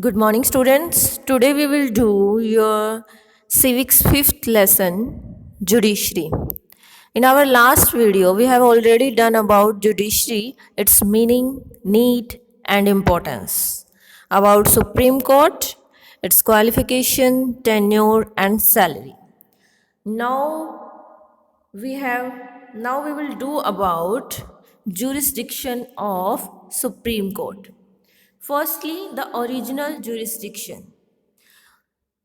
Good morning, students. Today we will do your civics fifth lesson, judiciary. In our last video, we have already done about judiciary, its meaning, need, and importance. About Supreme Court, its qualification, tenure, and salary. Now we will do about jurisdiction of Supreme Court. Firstly, the original jurisdiction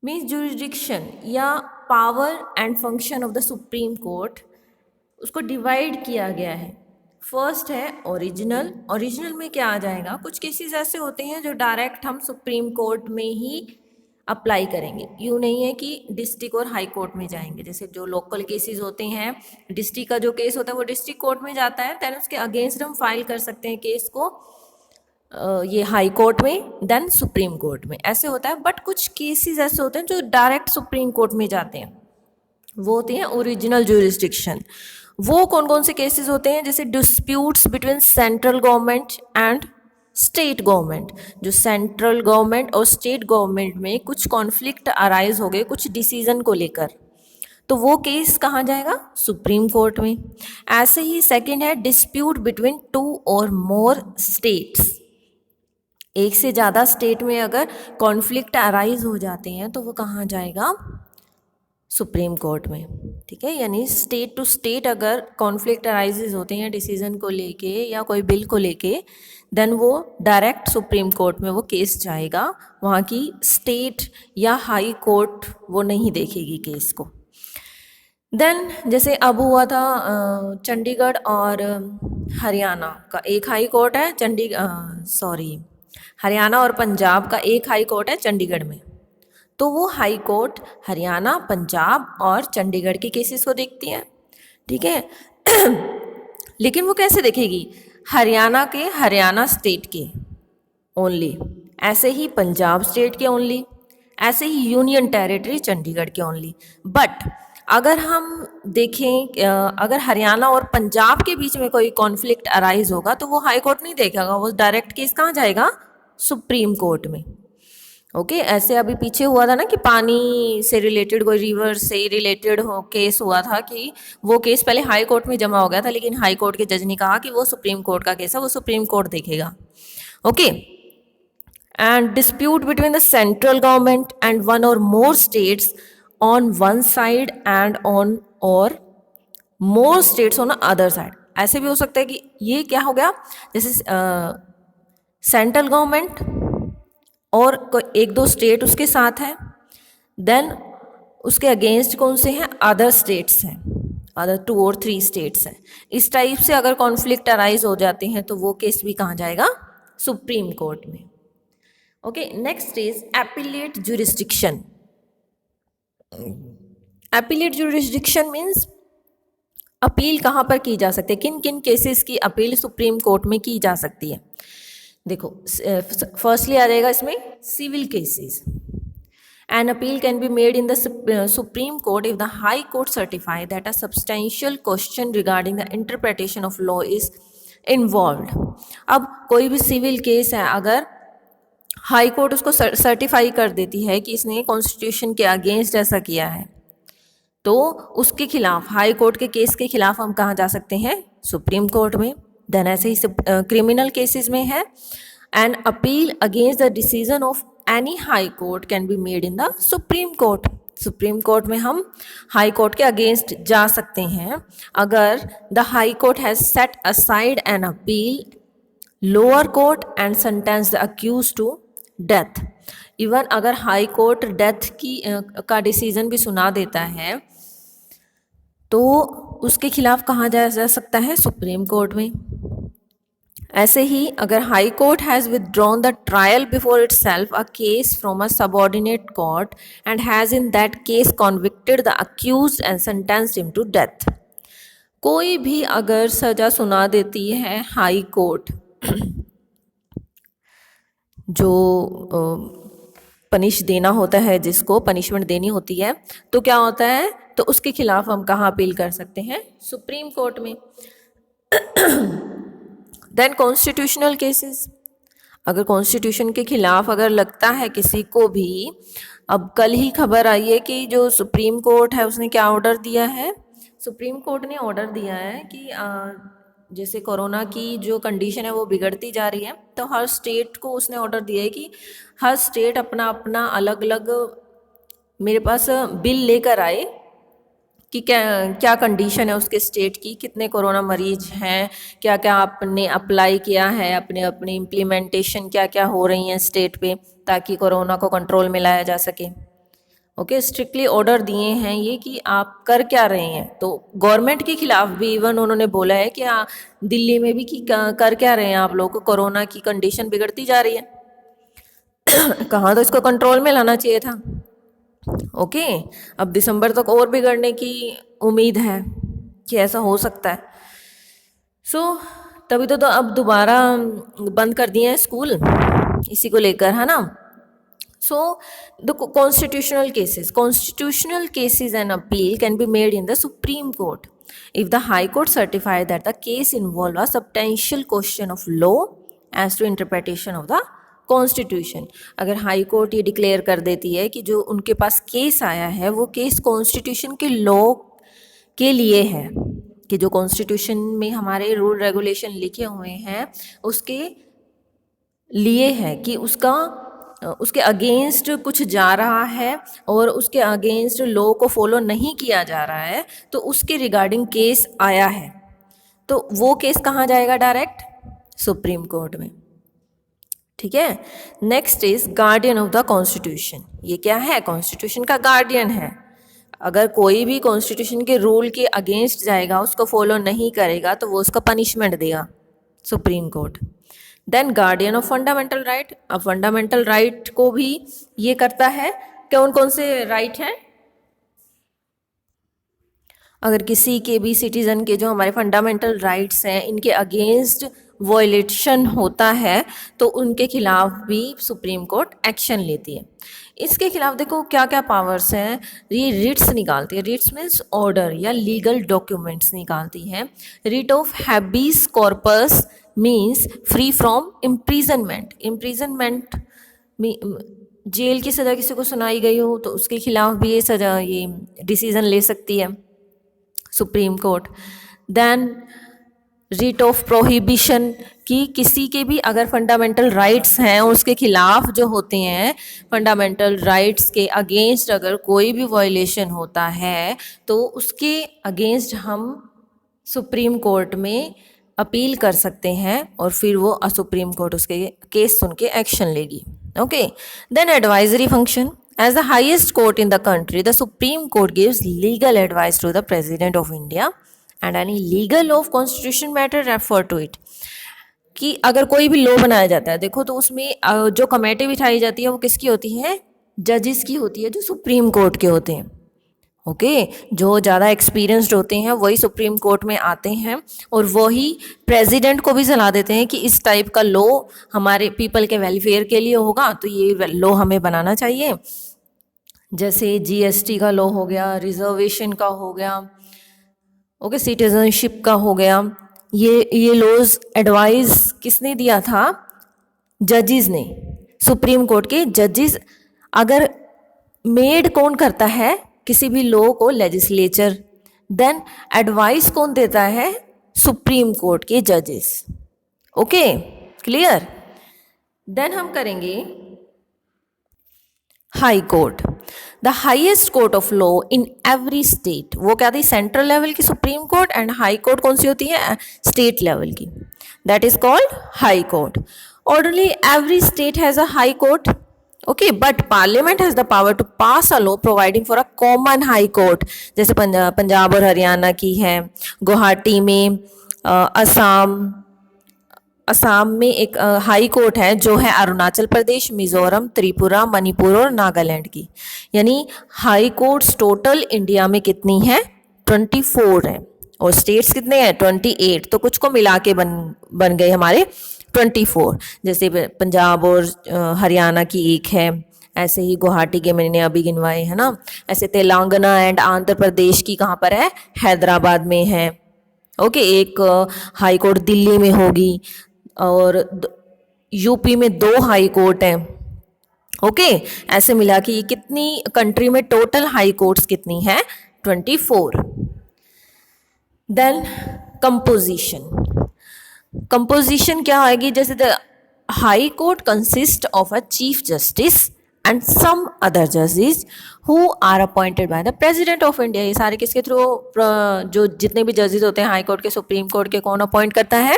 means jurisdiction या power and function of the supreme court उसको divide किया गया है. First है original में क्या आ जाएगा, कुछ केसेस ऐसे होते हैं जो डायरेक्ट हम सुप्रीम कोर्ट में ही अप्लाई करेंगे. यूँ नहीं है कि डिस्ट्रिक्ट और हाई कोर्ट में जाएंगे. जैसे जो लोकल केसेस होते हैं, डिस्ट्रिक्ट का जो केस होता है वो डिस्ट्रिक्ट कोर्ट में जाता है, दैन उसके अगेंस्ट हम फाइल कर सकते हैं केस को ये हाई कोर्ट में, देन सुप्रीम कोर्ट में. ऐसे होता है. बट कुछ केसेस ऐसे होते हैं जो डायरेक्ट सुप्रीम कोर्ट में जाते हैं, वो होते हैं ओरिजिनल ज्यूरिसडिक्शन. वो कौन कौन से केसेस होते हैं? जैसे disputes between central government and state government. जो सेंट्रल गवर्नमेंट और स्टेट गवर्नमेंट में कुछ कॉन्फ्लिक्ट अराइज हो गए कुछ डिसीजन को लेकर, तो वो केस कहाँ जाएगा? सुप्रीम कोर्ट में. ऐसे ही सेकंड है डिस्प्यूट बिटवीन टू और मोर स्टेट्स. एक से ज़्यादा स्टेट में अगर कॉन्फ्लिक्ट अराइज हो जाते हैं तो वो कहाँ जाएगा? सुप्रीम कोर्ट में. ठीक है, यानी स्टेट टू स्टेट अगर कॉन्फ्लिक्ट अराइजेज होते हैं डिसीजन को लेके या कोई बिल को लेके, देन वो डायरेक्ट सुप्रीम कोर्ट में वो केस जाएगा. वहाँ की स्टेट या हाई कोर्ट वो नहीं देखेगी केस को. देन जैसे अब हुआ था चंडीगढ़ और हरियाणा का एक हाई कोर्ट है, हरियाणा और पंजाब का एक हाई कोर्ट है चंडीगढ़ में. तो वो हाई कोर्ट हरियाणा, पंजाब और चंडीगढ़ के केसेस को देखती है. ठीक है. लेकिन वो कैसे देखेगी? हरियाणा के हरियाणा स्टेट के ओनली, ऐसे ही पंजाब स्टेट के ओनली, ऐसे ही यूनियन टेरिटरी चंडीगढ़ के ओनली. बट अगर हम देखें अगर हरियाणा और पंजाब के बीच में कोई कॉन्फ्लिक्ट अराइज होगा तो वो हाई कोर्ट नहीं देखेगा, वो डायरेक्ट केस कहाँ जाएगा? सुप्रीम कोर्ट में. ओके. ऐसे अभी पीछे हुआ था ना कि पानी से रिलेटेड, कोई रिवर से रिलेटेड हो केस हुआ था कि वो केस पहले हाई कोर्ट में जमा हो गया था, लेकिन हाई कोर्ट के जज ने कहा कि वो सुप्रीम कोर्ट का केस है, वो सुप्रीम कोर्ट देखेगा. Okay. And dispute between the central government and one or more states on one side and on or more states on other side. ऐसे भी हो सकता है कि ये क्या हो गया, जैसे सेंट्रल गवर्नमेंट और एक दो स्टेट उसके साथ है, देन उसके अगेंस्ट कौन से हैं? अदर स्टेट्स हैं, अदर 2 और 3 स्टेट्स हैं. इस टाइप से अगर कॉन्फ्लिक्ट अराइज हो जाते हैं तो वो केस भी कहाँ जाएगा? सुप्रीम कोर्ट में. Okay. Next is appellate jurisdiction. Appellate jurisdiction means appeal कहाँ पर की जा सकती है, किन किन केसेस की अपील सुप्रीम कोर्ट में की जा सकती है. देखो, फर्स्टली आ जाएगा इसमें civil cases. An appeal can be made in the supreme court if the high court certify that a substantial question regarding the interpretation of law is involved. अब कोई भी सिविल केस है, अगर हाई कोर्ट उसको certify कर देती है कि इसने कॉन्स्टिट्यूशन के अगेंस्ट ऐसा किया है, तो उसके खिलाफ, हाई कोर्ट के केस के खिलाफ हम कहाँ जा सकते हैं? सुप्रीम कोर्ट में. देन ऐसे ही क्रिमिनल केसेस में है, an appeal against the decision of any high court can be made in the supreme court. Supreme court में हम हाई कोर्ट के अगेंस्ट जा सकते हैं अगर the high court has set aside an appeal lower court and sentence the accuse to death. Even अगर high court death की का डिसीजन भी सुना देता है तो उसके खिलाफ कहाँ जाया जा सकता है? सुप्रीम कोर्ट में. ऐसे ही अगर high court has withdrawn the trial before itself a case from a subordinate court and has in that case convicted the accused and sentenced him to death. कोई भी अगर सज़ा सुना देती है हाई कोर्ट, जो पनिश देना होता है, जिसको पनिशमेंट देनी होती है, तो क्या होता है? तो उसके खिलाफ हम कहाँ अपील कर सकते हैं? सुप्रीम कोर्ट में. Then constitutional cases. अगर कॉन्स्टिट्यूशन के खिलाफ अगर लगता है किसी को भी, अब कल ही खबर आई है कि जो सुप्रीम कोर्ट है उसने क्या ऑर्डर दिया है, सुप्रीम कोर्ट ने ऑर्डर दिया है कि जैसे कोरोना की जो कंडीशन है वो बिगड़ती जा रही है, तो हर स्टेट को उसने ऑर्डर दिया है कि हर स्टेट अपना अपना अलग अलग मेरे पास बिल लेकर आए कि क्या क्या कंडीशन है उसके स्टेट की, कितने कोरोना मरीज हैं, क्या क्या आपने अप्लाई किया है, अपने अपनी इम्प्लीमेंटेशन क्या क्या हो रही हैं स्टेट पे, ताकि कोरोना को कंट्रोल में लाया जा सके। ओके, स्ट्रिक्टली ऑर्डर दिए हैं ये कि आप कर क्या रहे हैं। तो गवर्नमेंट के खिलाफ भी इवन उन्होंने बोला है कि दिल्ली में भी कि कर क्या रहे हैं आप लोग, कोरोना की कंडीशन बिगड़ती जा रही है कहाँ, तो इसको कंट्रोल में लाना चाहिए था। ओके, अब दिसंबर तक और बिगड़ने की उम्मीद है कि ऐसा हो सकता है। तभी तो अब दोबारा बंद कर दिए हैं स्कूल इसी को लेकर, है ना। The constitutional cases and appeal can be made in the Supreme Court if the High Court certified that the case involved a substantial question of law as to interpretation of the constitution. अगर high court ये declare कर देती है कि जो उनके पास case आया है वो केस कॉन्स्टिट्यूशन के लॉ के लिए है, कि जो कॉन्स्टिट्यूशन में हमारे रूल रेगुलेशन लिखे हुए हैं उसके लिए है, कि उसके अगेंस्ट कुछ जा रहा है और उसके अगेंस्ट लॉ को फॉलो नहीं किया जा रहा है, तो उसके रिगार्डिंग केस आया है, तो वो केस कहाँ जाएगा, डायरेक्ट सुप्रीम कोर्ट में। ठीक है। Next is guardian of the constitution. ये क्या है, कॉन्स्टिट्यूशन का गार्डियन है। अगर कोई भी कॉन्स्टिट्यूशन के रूल के अगेंस्ट जाएगा, उसको फॉलो नहीं करेगा, तो वो उसका पनिशमेंट देगा supreme court. Then guardian of fundamental right. अब फंडामेंटल राइट को भी ये करता है, कौन कौन से राइट हैं, अगर किसी के भी सिटीज़न के जो हमारे फंडामेंटल राइट्स हैं इनके अगेंस्ट वॉयलेशन होता है तो उनके खिलाफ भी सुप्रीम कोर्ट एक्शन लेती है। इसके खिलाफ देखो क्या क्या पावर्स हैं, ये रिट्स निकालती है। रिट्स मीन्स ऑर्डर या लीगल डॉक्यूमेंट्स निकालती है। Writ of habeas corpus means free from imprisonment. Imprisonment jail की सज़ा किसी को सुनाई गई हो तो उसके खिलाफ भी ये डिसीज़न ले सकती है supreme court. Then writ of prohibition, कि किसी के भी अगर फंडामेंटल राइट्स हैं उसके खिलाफ जो होते हैं, फंडामेंटल राइट्स के अगेंस्ट अगर कोई भी वायलेशन होता है तो उसके अगेंस्ट हम सुप्रीम कोर्ट में अपील कर सकते हैं और फिर वो सुप्रीम कोर्ट उसके केस सुन के एक्शन लेगी। Okay, then advisory function. As the highest court in the country, the Supreme Court gives legal advice to the President of India and any legal law of constitution matter refer to it। कि अगर कोई भी law बनाया जाता है, देखो तो उसमें जो कमेटी बिठाई जाती है वो किसकी होती है, जजेस की होती है, जो सुप्रीम कोर्ट के होते हैं। ओके, जो ज़्यादा एक्सपीरियंस्ड होते हैं वही सुप्रीम कोर्ट में आते हैं और वही प्रेसिडेंट को भी सलाह देते हैं कि इस टाइप का लॉ हमारे पीपल के वेलफेयर के लिए होगा तो ये लॉ हमें बनाना चाहिए। जैसे जीएसटी का लॉ हो गया, रिजर्वेशन का हो गया, ओके, सिटीजनशिप का हो गया। ये लॉज एडवाइस किसने दिया था, जजेस ने, सुप्रीम कोर्ट के जजेस। अगर मेड कौन करता है किसी भी लॉ को, लेजिस्लेचर। देन एडवाइस कौन देता है, सुप्रीम कोर्ट के जजेस। Okay, clear. देन हम करेंगे high court. The highest court of law in every state. वो क्या थी, सेंट्रल लेवल की supreme court, and high court कौन सी होती है, स्टेट लेवल की, that is called high court. Orderly every state has a high court, okay, but parliament has the power to pass a law providing for a common high court. जैसे पंजाब और हरियाणा की है, गुवाहाटी में, असम में एक हाई कोर्ट है जो है अरुणाचल प्रदेश, मिजोरम, त्रिपुरा, मणिपुर और नागालैंड की। यानी हाई कोर्ट्स टोटल इंडिया में कितनी हैं, 24 हैं, और स्टेट्स कितने हैं, 28। तो कुछ को मिला के बन गए हमारे 24। जैसे पंजाब और हरियाणा की एक है, ऐसे ही गुवाहाटी के मैंने अभी गिनवाए, है ना। ऐसे तेलंगाना एंड आंध्र प्रदेश की कहाँ पर है, हैदराबाद में है। ओके, एक हाई कोर्ट दिल्ली में होगी, और यूपी में 2 हाई कोर्ट हैं। ओके, ऐसे मिला कि कितनी कंट्री में टोटल हाई कोर्ट्स कितनी हैं? 24। देन कंपोजिशन क्या आएगी? जैसे the high court consist of a chief justice and some other जजेस who are appointed by the president of India. ये सारे किसके थ्रू? जो जितने भी जजेस होते हैं हाई कोर्ट के, सुप्रीम कोर्ट के, कौन अपॉइंट करता है?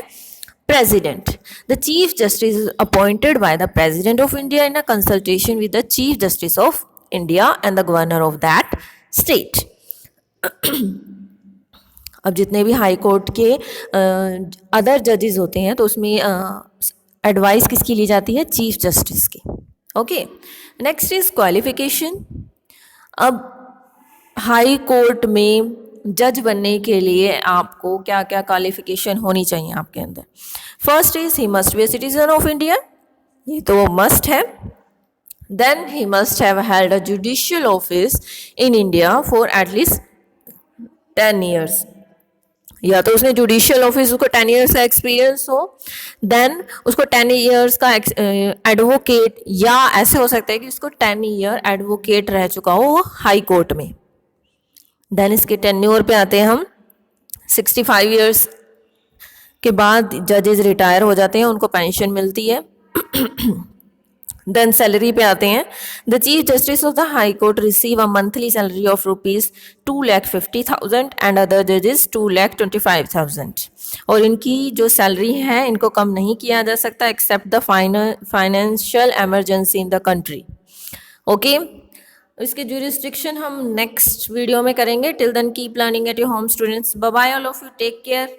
President. The Chief Justice is appointed by the President of India in a consultation with the Chief Justice of India and the Governor of that state. अब जितने भी high court के other जजेस होते हैं तो उसमें एडवाइस किसकी ली जाती है? चीफ जस्टिस की। Okay, next is qualification. अब हाई कोर्ट में जज बनने के लिए आपको क्या क्या क्वालिफिकेशन होनी चाहिए आपके अंदर? First is he must be a citizen of India, ये तो मस्ट है। Then he must have held a judicial office in India for at least 10 years, या तो उसने जुडिशियल ऑफिस, उसको 10 ईयर्स का एक्सपीरियंस हो। देन उसको 10 ईयर्स का एडवोकेट, या ऐसे हो सकता है कि उसको 10 ईयर एडवोकेट रह चुका हो हाई कोर्ट में। देन इसके टेन्योर पे आते हैं हम। 65 ईयर्स के बाद जजेस रिटायर हो जाते हैं, उनको पेंशन मिलती है। देन सैलरी पे आते हैं। The chief justice of the high court receive a monthly salary of ₹2,50,000 and other जजेस 2,25,000। और इनकी जो सैलरी है इनको कम नहीं किया जा सकता except the financial emergency in the country. Okay, इसके जुरिस्डिक्शन हम नेक्स्ट वीडियो में करेंगे। Till then keep learning at your home students. Bye bye all of you, take care.